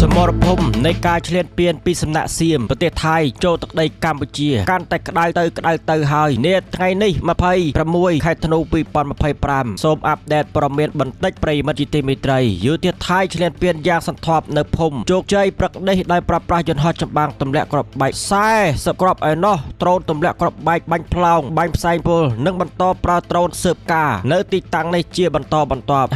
สมรภูมิในการเฉลี่ยเปลี่ยนปีสำนักเสียมประเทศไทยโจตกได้กัมพูชีการแต่กระไดเตยหายเนตไงนี่มาภัยประมวยไข่ธนูปีปอนมาภัยปรามส้มอัปเดตประเมินบันทึกปริมาณจิตมิตรยุติไทยเฉลี่ยเปลี่ยนยางสันทอบในพมโจกใจประได้ปรับปรายจนหอจำบางตำแหลกกรอบใบไส้สกรอบไอ้นอโตรนตำแหลกกรอบใบบังพลองใบไซโพลนึ่งบรรทอปลาโตรนเสืบกาเนื้อตีตังในเจียบรรทอ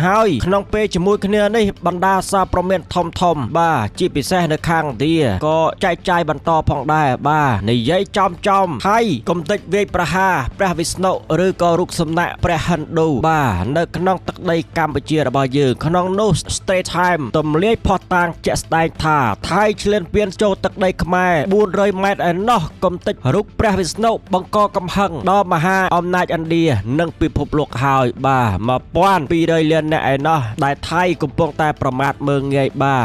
หายขนมเปจมูกเนื้อในบรรดาซาประเมินทอมบ้าจีปิเซ่ในข้างเดียก็ใจบรรทอพองได้บ้าในยัยจอมไทยกรมติเวประหาประวิสโนหรือก็รุกสำนักประหันดูบ้าในขนมตักในกัมพูชีระบายยืขนมนูสเตทไทม์ตำเลี้ยพอต่างเจสไตท่าไทยเฉลี่ยเปลี่ยนโจตักในขมายบูนเลยแมดไอ้นอกรมติรุกประวิสโนบังกอกำหังดอมหาอมนาจอันเดียนั่งปีพบโลกหายบ้ามาป้อนปีเลยเรียนในไอ้นอได้ไทยกุมปงแต่ประมาทเมืองไงบ้า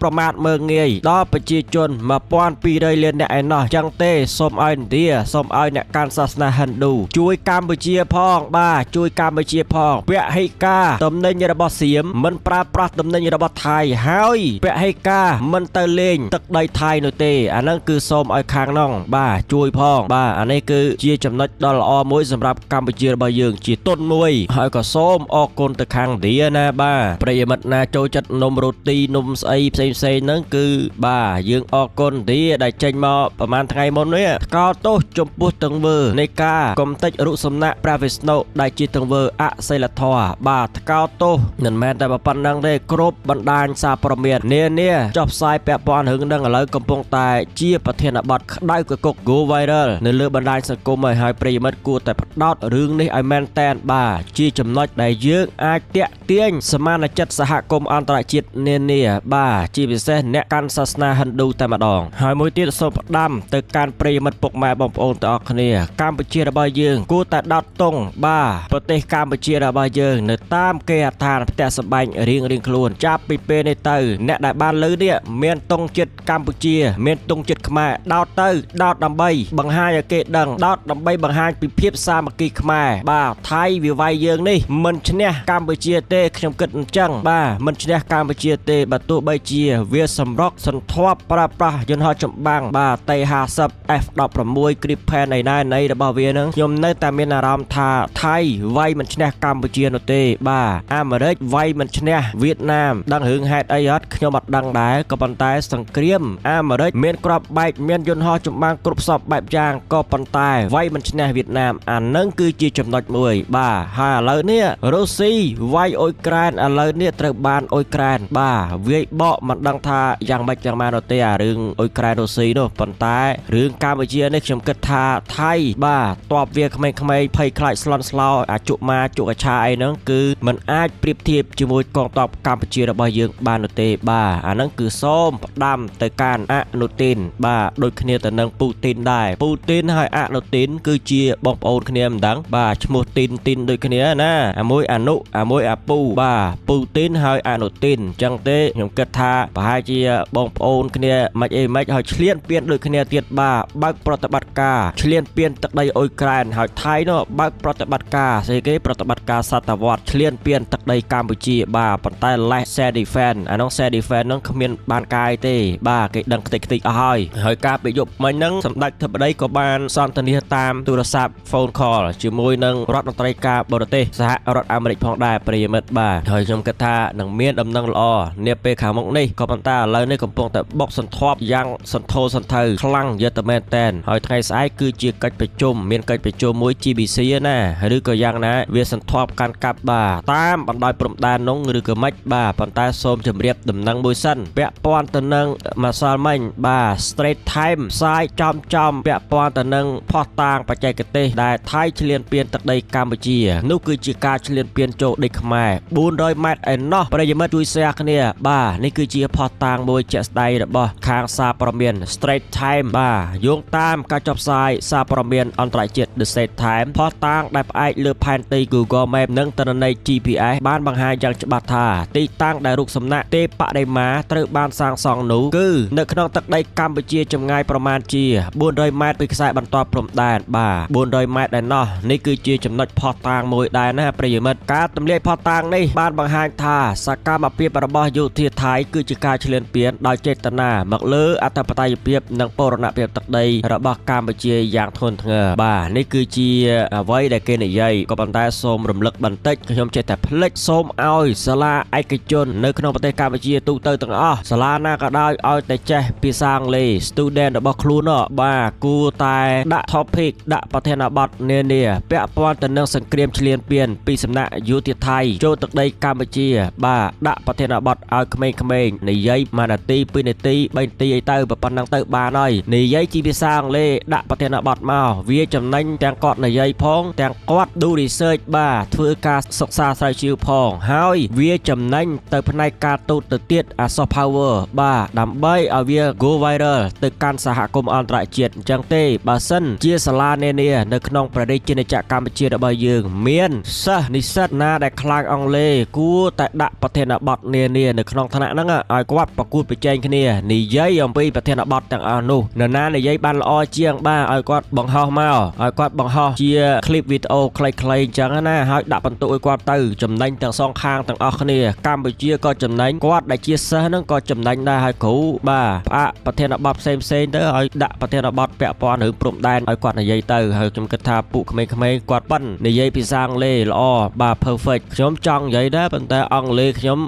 ประมาทเมืองไงดอปจีจนมาป้อนปีเลยเรียนในไอ้นอจังเต้สมไอเดียสมไอเนี่ยการศาสนาฮันดูช่วยกัมพูชีพองบ้าช่วยกัมพูชีพองเปียให้กาตำเนินยระบเสียมมันปราตำเนินยระบไทยหายเปียให้กามันเตเลงตักได้ไทยโนเตอันนั้นคือสมไอคางน้องบ้าช่วยพองบ้าอันนี้คือเจียจำนวนดอลลาร์มวยสำหรับกัมพูชีระบายงจีต้นมวยหายก็ส้มออกคนตะคางเดียนะบ้าประยมัดนาโจจัดนมโรตีนมไอเซนั่นคือบ้ายืงออกคนเดียได้เจนมาประมาณไงมนเนี่ยก็โตจมพูตังเวอร์ในกากรมติรุสมณะพระวิษณุได้จีตังเวอร์อะไซลทอบ้าก้าวโตเงินแม้แต่ปันนังได้ครบบรรดาซาประเมียนเนี่ยจอบสายแปะปอนหึงดังเลยกำปงตายเจียประเทศบัตรได้กกกูไวรัลในเรือบรรดาสังคมหายปริมัดกูแต่พัดดอดเรื่องนี้ไอแมนแตนบ้าจีจำนวนได้เยอะอาเตะเตียงสมานจัดสหกรมอันตรายจิตเนี่ยบ้าจีพิเศษเนการศาสนาฮันดูแต่มาดองหายมวยตีสมดำแต่การปริมัดปกแม่บอมโอนต่อคนเนี่ยกัมพูชีระบายยืงกูแต่ดอดตรงบ้าประเทศกัมพูชีระบายยืงในตามเกียรทานแต่สบายเรียงคลวนจับปีเปในเตอร์เนได้บ้านเลยเนี่ยเมียนตรงจิตกัมพูชีเมียนตรงจิตขมาดาวเตอร์ดาวดำใบบางฮายเกตดังดาวดำใบบางฮายปีเพียบซามกีขมาบ้าไทยวิวายยืงนี่มันชนะกัมพูชีเตะขยมกิดจังบ้ามันชนะกัมพูชีเตะประตูใบเจียเวียสำรอกสันทวปรายนหอจมบังบ้าไตหาซับเอฟดอกประมวยกริปแพนในระบาเวียนึงยมในแต่เมียนารามทาไทยไว้มันชนะกัมพูชีโนเตบ้าอเมริกไว้มันชนะเวียดนามดังหึงแฮดไอยัดขยมบัดดังได้ก็ปันตายสังเกรียมอเมริกเมียนกรอบใบเมียนยนหอจมบังกรุบสอบแบบจางก็ปันตายไว้มันชนะเวียดนามอันนั่งคือจีจำนวนมวยบ้าฮาเลยเนี่ยรัสเซียไว้โอยแกรนอันเลยเนี่ยตระบานโอยแกรนบ้าเวียเบามันดังทาอย่างไม่จังมาโนเตะเรื่องโอยแกรนรัสเซียโนปันตายเรื่องกัมพูชีในขยมกิดทาไทยบ้าตอบเวียขมายภัยคลายสลอนสลาวอาจุมาจุกชายนั่นคือมันอาจเปรียบเทียบจมูกกองตอบกัมพูชีระบายยืงบานโนเตบ้าอันนั้นคือส้มดำแต่การอะโนตินบ้าโดยคะแนนแต่นังปูตินได้ปูตินให้อะโนตินคือเจียบองโอนคะแนนดังบ้าชมูตินโดยคะแนนนะมวยอนุมวยปูบ้าปูตินให้อะโนตินจังเตะยมกระทาปะให้เจียบองโอนคะแนนไม่ให้เฉลี่ยเปลี่ยนโดยคะแนนเตียดบ้าบักปฏิบัติการเฉลี่ยเปลี่ยนตักได้โอยแกรนให้ไทยเนาะบักปฏิบัติการเสกปฏิบัติการสัตวรรษเฉลี่ยเปลี่ยนตักได้กัมพูชีบ้าปันใต้และแซดีแฟนน้องแซดีแฟนน้องขมิ้นบานกายเต้บ้าเกดังติอ้อยหอยกาไปยบมันนั่งสำนักทับได้ก็บานซอนตนีตามโทรศัพท์โฟนคอลจิมวยนั่งรัฐมนตรีกาบรเตสหรัฐอเมริกพองได้ปริยมัดบ้าหอยชมกระทาหนังเมียนดำนังล้อเนี่ยเปขาวมกนี่ก็ปันตาเลยในกำปองแต่บอกสันทบยังสันโทสันเทอคลั่งเยอะแต่แมนแตนหอยไทยสายคือเจียกัดไปจุ่มเมียนกัดไปจุ่มมวยจีบีซีนะหรือก็ยังนะเวียสันทบการกับบ้าตามบันไดปรมดานน้องหรือก็มัดบ้าปันตาส้มจำเรียบดำนังมวยสั้นเปะปอนตะนังมาซาลมันบ้าสเตรทไทม์สายจอมเปะปอนตะนังพอต่างปัจจัยกเตได้ไทยเฉลี่ยเปลี่ยนตักได้กัมพูชีนู่คือจีการเฉลี่ยเปลี่ยนโจได้ขมายบูนโดยแมทไอ้นอประยมัดดุยเซียกเนี่ยบ้านี่คือจีพอต่างมวยเจสไดระบคางซาประเมียนสเตรทไทม์บ้าโยงตามการจับสายซาประเมียนอันตรายเจ็ดเดอะสเตรทไทม์พอต่างได้ไอเลือพันตีกูก็แมพนั่งตะใน GPS บ้านบางหายยังจะบัดทาตีตั้งได้รุกสำนักเตปะได้มาตรึบ้านสร้างสองหนูคือในขนมตักได้กัมพูชีจำง่ายประมาณจีบุญโดยแมทไปสายบรรทอพรมแดนบ้าบุญโดยแมทได้นอนี่คือจีจำนวนพอต่างมวยได้นะประโยชน์การตำเลียพอต่างในบ้านบางหายทาสกามาเปียประบอยุที่ไทยคือจี ការឆ្លៀនពៀនដោយចេតនាមកលើអធិបតេយ្យភាពនិងបូរណភាពទឹកដីរបស់កម្ពុជាយ៉ាងធ្ងន់ធ្ងរបាទនេះគឺជាអ្វីដែលគេនិយាយក៏ប៉ុន្តែសូមរំលឹកបន្តិចខ្ញុំចេះតែភ្លេចសូមឲ្យសាលាឯកជននៅក្នុងប្រទេសកម្ពុជាទូទៅទាំងអស់សាលាណាក៏ដោយឲ្យតែចេះភាសាអង់គ្លេស student របស់ខ្លួនបាទគួរតែដាក់ topic ដាក់ប្រធានបទនានាពាក់ព័ន្ធទៅនឹងសង្គ្រាមឆ្លៀនពៀនពីសំណាក់យោធាថៃចូលទឹកដីកម្ពុជាបាទដាក់ប្រធានបទឲ្យក្មេងៗនិយាយ1នាទី2នាទី3នាទីអីទៅប៉ុណ្ណឹងទៅបានហើយនិយាយជាភាសាអង់គ្លេសដាក់ប្រធានបទមកវាចំណេញទាំងគាត់និយាយផងទាំងគាត់ do research បាទធ្វើការសិក្សាស្រាវជ្រាវផងហើយវាចំណេញទៅផ្នែកការទូតទៅទៀតអា soft power បាទដើម្បីឲ្យវា go viral ទៅកាន់សហគមន៍អន្តរជាតិអញ្ចឹងទេបើសិនជាសាលានានានៅក្នុងប្រទេសជាណាចក្រកម្ពុជារបស់យើងមានសិស្សនិស្សិតណាដែលខ្លាំងអង់គ្លេសគួរតែដាក់ប្រធានបទនានានៅក្នុងថ្នាក់ហ្នឹងឲ្យគាត់ប្រកួតប្រជែងគ្នានិយាយអំពីប្រធានបទទាំងអស់នោះនរណានិយាយបានល្អជាងបាទឲ្យគាត់បង្ហោះមកឲ្យគាត់បង្ហោះជា clip វីដេអូខ្លីៗអញ្ចឹងណាហើយដាក់បន្ទុកឲ្យគាត់ទៅចំណេញទាំងសងខាងទាំងអស់គ្នាកម្ពុជាក៏ចំណេញគាត់ដែលជាសិស្សហ្នឹងក៏ចំណេញដែរហើយគ្រូបាទផ្អាកប្រធានបទផ្សេងៗទៅឲ្យដាក់ប្រធានបទពាក់ព័ន្ធរឿងព្រំដែនឲ្យគាត់និយាយទៅហើយខ្ញុំគិតថាពួកក្មេងៗគាត់ប៉ិននិយាយភាសាអង់គ្លេសល្អបាទ perfect ខ្ញុំចង់និយាយដែរប៉ុន្តែអង់គ្លេសខ្ញុំ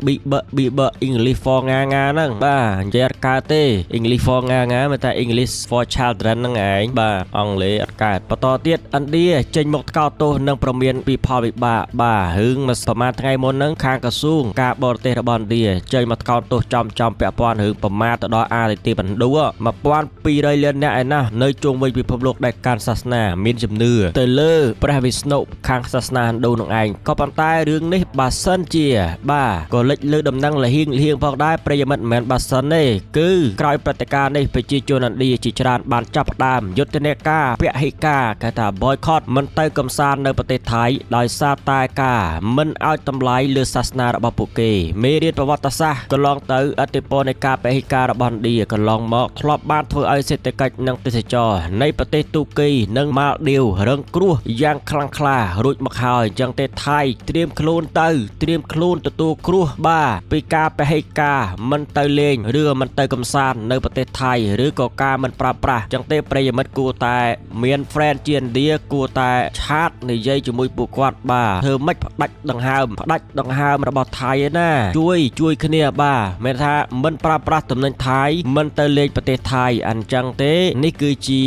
BB English for ងាហ្នឹងបាទនិយាយអត់កើតទេ English for ងាតែ English for children ហ្នឹងឯងបាទអង់គ្លេសអត់កើតបន្តទៀតឥណ្ឌាចេញមកថ្កោលទោសនឹងប្រមានពីផលវិបាកបាទរឿងមួយប្រហែលថ្ងៃមុនហ្នឹងខាងក្រសួងការបរទេសរបស់ឥណ្ឌាចេញមកថ្កោលទោសចំពាក់ព័ន្ធរឿងប្រមាថទៅដល់អាទិទេពឥណ្ឌូ1200លានអ្នកឯណានៅជុំវិញពិភពលោកដែលកាន់សាសនាមានជំនឿទៅលើព្រះវិស្ណុខាងសាសនាឥណ្ឌូនឹងឯងក៏ប៉ុន្តែរឿងនេះបើសិនជាបាទក៏លេចលើដំណឹងលហៀងផងដែរប្រិយមិត្តមិនមែនបើសិនទេគឺក្រោយព្រឹត្តិការណ៍នេះប្រជាជនឥណ្ឌាជាច្រើនបានចាប់ផ្ដើមយុទ្ធនាការពហិការគេថា boycott មិនទៅកំសាន្តនៅប្រទេសថៃដោយសារតែការមិនឲ្យតម្លៃលើសាសនារបស់ពួកគេមេរៀនប្រវត្តិសាស្ត្រកន្លងទៅឥទ្ធិពលនៃការពហិការរបស់ឥណ្ឌាកន្លងមកធ្លាប់បានធ្វើឲ្យសេដ្ឋកិច្ចនិងទេសចរណ៍នៃប្រទេសទូគីនិងម៉ាល់ឌីវរងគ្រោះយ៉ាងខ្លាំងក្លារួចមកហើយអញ្ចឹងទេថៃត្រៀមខ្លួនទទួលគ្រោះបាទពីការពហិការមិនទៅលេងឬមិនទៅកំសាន្តនៅប្រទេសថៃឬក៏ការមិនប្រើប្រាស់អញ្ចឹងទេប្រិយមិត្តគួរតែមាន friend ជាឥណ្ឌាគួរតែឆាតនិយាយជាមួយពួកគាត់បាទធ្វើម៉េចផ្ដាច់ដង្ហើមរបស់ថៃឯណាជួយគ្នាបាទមិនថាមិនប្រើប្រាស់ទំនិញថៃមិនទៅលេងប្រទេសថៃអញ្ចឹងទេនេះគឺជា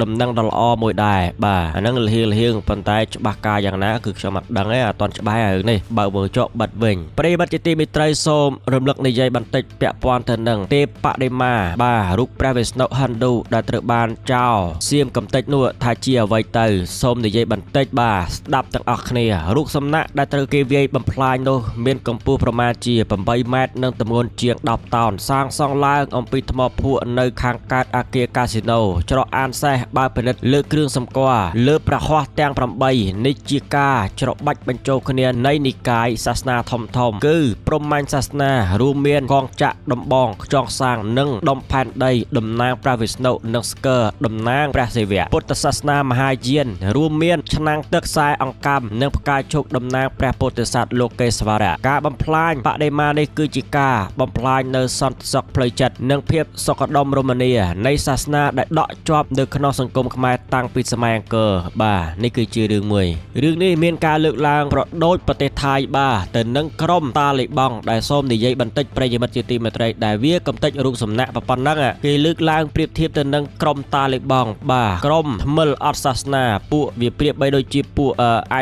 ដំណឹងដ៏ល្អមួយដែរបាទអាហ្នឹងលហៀងប៉ុន្តែច្បាស់ការយ៉ាងណាគឺខ្ញុំអត់ដឹងទេអត់ទាន់ច្បាស់ហើយនេះបើមើលចុះបិទវិញប្រិយមិត្តជាទីមេត្រីសូមរំលឹកនិយាយបន្តិចពាក់ព័ន្ធទៅនឹងទេពបដិមាបាទរូបព្រះវិស្ណុហិណ្ឌូដែលត្រូវបានចោលសៀមកំទេចនោះថាជាអ្វីទៅសូមនិយាយបន្តិចបាទស្ដាប់ទាំងអស់គ្នារូបសំណាកដែលត្រូវគេវាយបំផ្លាញនោះមានកម្ពស់ប្រមាណជា8ម៉ែត្រនិងទម្ងន់ជាង10តោនសាងសង់ឡើងអំពីថ្មភក់នៅខាងកើតអគារកាស៊ីណូច្រកអានសេះបើពិនិត្យលើគ្រឿងសម្គាល់លើព្រះហស្ថទាំង8នេះជាការច្របាច់បញ្ចូលគ្នានៃនិកាយសាសនាធំគឺព្រហ្មញ្ញសាសនារួមមានកងចក្រដំបងខ្យងសាងនិងដុំផែនដីតំណាងព្រះវិស្ណុនិងស្គរតំណាងព្រះសិវៈពុទ្ធសាសនាមហាយានរួមមានឆ្នាំងទឹកខ្សែអង្កាំនិងផ្កាឈូកតំណាងព្រះពុទ្ធសាសនាលោកេស្វរៈការបំផ្លាញបដិមានេះគឺជាការបំផ្លាញនៅសន្តិសុខផ្លូវចិត្តនិងភាពសុខដុមរមនានៃសាសនាដែលដក់ជាប់នៅក្នុងសង្គមខ្មែរតាំងពីសម័យអង្គរបាទនេះគឺជារឿងមួយរឿងនេះមានការលើកឡើងប្រដូចប្រទេសថៃបាទទៅនឹងក្រុមតាលីបង់ដែលសូមនិយាយបន្តិចប្រិយមិត្តជាទីមេត្រីដែលវាកំទេចរូបសំណាកប៉ុណ្ណឹងគេលើកឡើងប្រៀបធៀបទៅនឹងក្រុមតាលីបង់បាទក្រុមថ្មិលអត់សាសនាពួកវាប្រៀបបីដូចជាពួក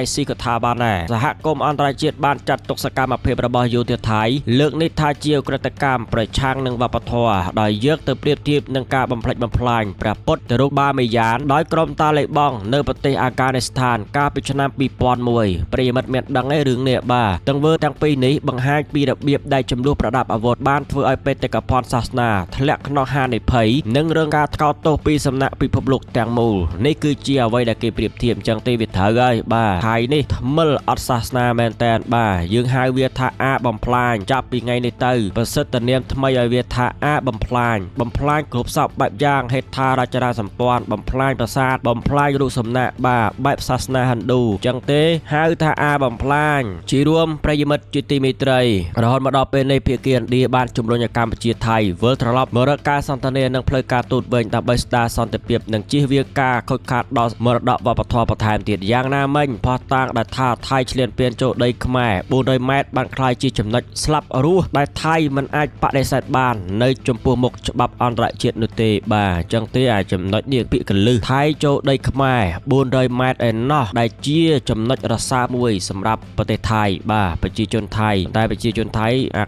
IC កថាបានដែរសហគមន៍អន្តរជាតិបានចាត់ទុកសកម្មភាពរបស់យោធាថៃលើកនេះថាជាឧក្រិដ្ឋកម្មប្រឆាំងនឹងវប្បធម៌ដោយយកទៅប្រៀបធៀបនឹងការបំផ្លិចបំផ្លាញព្រះពុទ្ធរូបបាមេយ៉ានដោយក្រុមតាលីបង់នៅប្រទេសអាហ្គានីស្ថានកាលពីឆ្នាំ2001ប្រិយមិត្តមានដឹងទេរឿងនេះបាទទាំងវើទាំងពីរនេះបង្ហាញពីរបៀបដែលចំនួនប្រដាប់អាវុធបានធ្វើឲ្យបេតិកភណ្ឌសាសនាធ្លាក់ក្នុងហានិភ័យនិងរងការថ្កោលទោសពីសំណាក់ពិភពលោកទាំងមូលនេះគឺជាអ្វីដែលគេប្រៀបធៀបអញ្ចឹងទេវាត្រូវហើយបាទថៃនេះថ្មិលអត់សាសនាមែនតើបាទយើងហៅវាថាអាបំផ្លាញចាប់ពីថ្ងៃនេះទៅប្រសិទ្ធនាមថ្មីឲ្យវាថាអាបំផ្លាញគ្រប់សពបែបយ៉ាងហេដ្ឋារចនាសម្ព័ន្ធបំផ្លាញប្រាសាទបំផ្លាញរូបសំណាកបាទបែបសាសនាហិណ្ឌូអញ្ចឹងទេហៅថាអាបំផ្លាញជារួមប្រិយមិត្តជាទីមេត្រីរហូតមកដល់ពេលនេះភាគីឥណ្ឌា បានជំរុញឲ្យកម្ពុជាថៃវិលត្រឡប់មករកការសន្ទនានិងផ្លូវការទូតវិញដើម្បីស្ដារសន្តិភាពនិងជៀសវាងការខូចខាតដល់មរតកវប្បធម៌បន្ថែមទៀតយ៉ាងណាមិញផុសតាងដែលថាថៃឈ្លានពានចូលដីខ្មែរ400ម៉ែត្របានក្លាយជាចំណុចស្លាប់រស់ដែលថៃមិនអាចបដិសេធបាននៅចំពោះមុខច្បាប់អន្តរជាតិនោះទេបាទអញ្ចឹងទេចំណុចនេះពាក្យកលឹះថៃចូលដីខ្មែរ400ម៉ែត្រឯណោះដែលជាចំណុចរសើបមួយសម្រាប់ប្រទេសថៃបាទប្រជាជនថៃតែប្រជាជនថៃ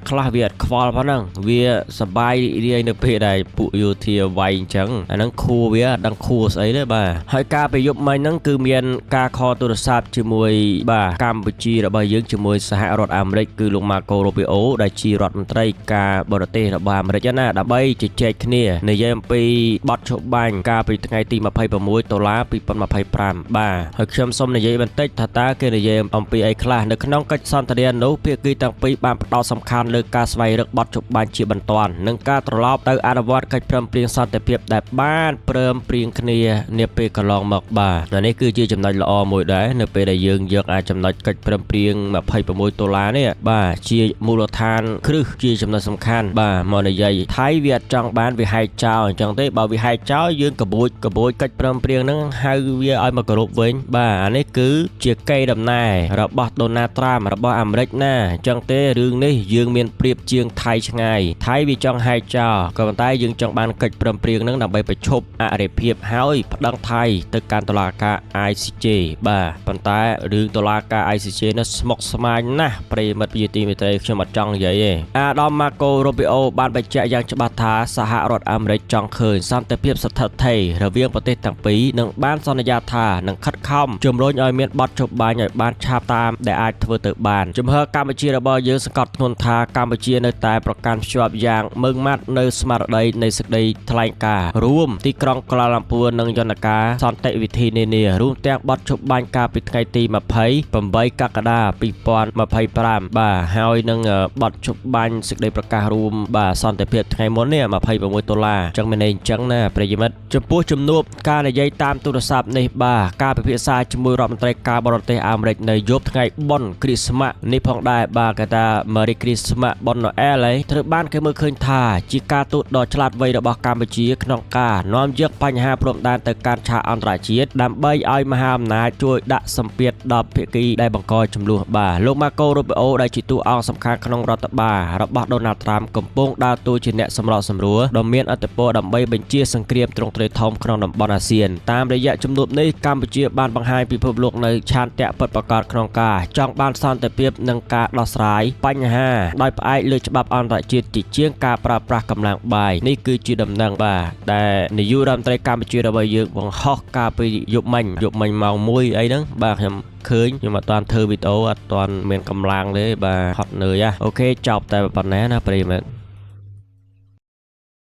ខ្លះវាអត់ខ្វល់ប៉ុណ្ណឹងវាសប្បាយរីករាយនៅពេលដែលពួកយោធាវាយអញ្ចឹងអាហ្នឹងខួរវាដឹងខួរស្អីទេបាទហើយការប្រយុទ្ធមិញហ្នឹងគឺមានការខលទូរស័ព្ទជាមួយបាទកម្ពុជារបស់យើងជាមួយសហរដ្ឋអាមេរិកគឺលោក Marco Rubio ដែលជារដ្ឋមន្ត្រីការបរទេសរបស់អាមេរិកណាដើម្បីជជែកគ្នានិយាយអំពីបទចុះបាញ់កាលពីថ្ងៃទី$26 2025បាទហើយខ្ញុំសូមនិយាយបន្តិចថាតើគេនិយាយអំពីអីខ្លះនៅក្នុងកិច្ចសន្ទនានោះភាគីទាំងពីរបានផ្ដោតសំខាន់លើការស្វែងរកបទចុះបាញ់ជាបន្ទាន់និងការត្រឡប់ទៅអនុវត្តកិច្ចព្រមព្រៀងសន្តិភាពដែលបានព្រមព្រៀងគ្នានាពេលកន្លងមកបាទនេះគឺជាចំណុចល្អមួយដែរនៅពេលដែលយើងយកចំណុចកិច្ចព្រមព្រៀង$26នេះបាទជាមូលដ្ឋានគ្រឹះជាចំណុចសំខាន់បាទមកនិយាយថៃវាអត់ចង់បានវាហែកចោលអញ្ចឹងទេបើវាហែកចោលយើងកបួចកិច្ចព្រមព្រៀងហ្នឹងហៅវាឲ្យមកគោរពវិញបាទអានេះគឺជាកេរដំណែលរបស់ដូណាល់ត្រាំរបស់អាមេរិកណាអញ្ចឹងទេរឿងនេះយើងមានប្រៀបជាងថៃឆ្ងាយថៃវាចង់ហែកចោលក៏ប៉ុន្តែយើងចង់បានកិច្ចព្រមព្រៀងហ្នឹងដើម្បីបញ្ឈប់អរិភាពហើយប្តឹងថៃទៅកាន់តុលាការ ICJ បាទប៉ុន្តែរឿងតុលាការ ICJ នោះស្មុគស្មាញណាស់ប្រិមិត្តវិទ្យាមេត្រីខ្ញុំអត់ចង់និយាយទេអាដាម Marco Rubio បានបញ្ជាក់យ៉ាងច្បាស់ថាសហរដ្ឋអាមេរិកចង់ឃើញសន្តិភាពស្ថិតស្ថេររវាងប្រទេសទាំងពីរនិងបានសន្យាថានឹងខិតខំជំរុញឲ្យមានបទចុះបាញ់ឲ្យបានឆាប់តាមដែលអាចធ្វើទៅបានជំហរកម្ពុជារបស់យើងសង្កត់ធ្ងន់ថាកម្ពុជានៅតែប្រកាន់ភ្ជាប់យ៉ាងម៉ឺងម៉ាត់នៅស្មារតីនៃសេចក្តីថ្លែងការណ៍រួមទីក្រុងកូឡាឡាំពួរនិងយន្តការសន្តិវិធីនានារួមទាំងបទចុះបាញ់កាលពីថ្ងៃទី28កក្កដា2025បាទហើយនឹងបទចុះបាញ់សេចក្តីប្រកាសរួមបាទសន្តិភាពថ្ងៃមុននេះ$26អញ្ចឹងមានន័យអញ្ចឹងណាប្រិយមិត្តចំពោះជំនួបការនិយាយតាមទូរស័ព្ទនេះបាទការពិភាក្សាជាមួយរដ្ឋមន្ត្រីការបរទេសអាមេរិកនៅយប់ថ្ងៃបុណ្យគ្រីស្មាស់នេះផងដែរបាទគេថា Merry Christmas បុណ្យ Noel ត្រូវបានគេមើលឃើញថាជាការទូតដ៏ឆ្លាតវៃរបស់កម្ពុជាក្នុងការនាំយកបញ្ហាព្រំដែនទៅកាន់ឆាកអន្តរជាតិដើម្បីឲ្យមហាអំណាចជួយដាក់សម្ពាធដល់ភាគីដែលបង្កចំនួនបាទលោក Marco Rubio ដែលជាតួអង្គសំខាន់ក្នុងរដ្ឋបាលរបស់ Donald Trump កំពុងដើរតួជាអ្នកសម្របសម្រួលដ៏មានឥទ្ធិពលដើម្បីបញ្ជាសង្គ្រាមទ្រង់ទ្រាយធំក្នុងតំបន់អាស៊ានតាមរយៈជំនួបនេះកម្ពុជាបានបង្ហាញពិភពលោកនៅឆន្ទៈពិតប្រាកដក្នុងការចង់បានសន្តិភាពនិងការដោះស្រាយបញ្ហាដោយផ្អែកលើច្បាប់អន្តរជាតិជាងការប្រើប្រាស់កម្លាំងបាយនេះគឺជាដំណឹងបាទដែលនាយករដ្ឋមន្ត្រីកម្ពុជារបស់យើងបង្ហោះកាលពីយប់មិញម៉ោង1អីហ្នឹងបាទខ្ញុំឃើញខ្ញុំអត់ទាន់ធ្វើវីដេអូអត់ទាន់មានកម្លាំងទេបាទហត់នឿយអូខេចប់តែប៉ុណ្ណេះណាប្រិយមិត្ត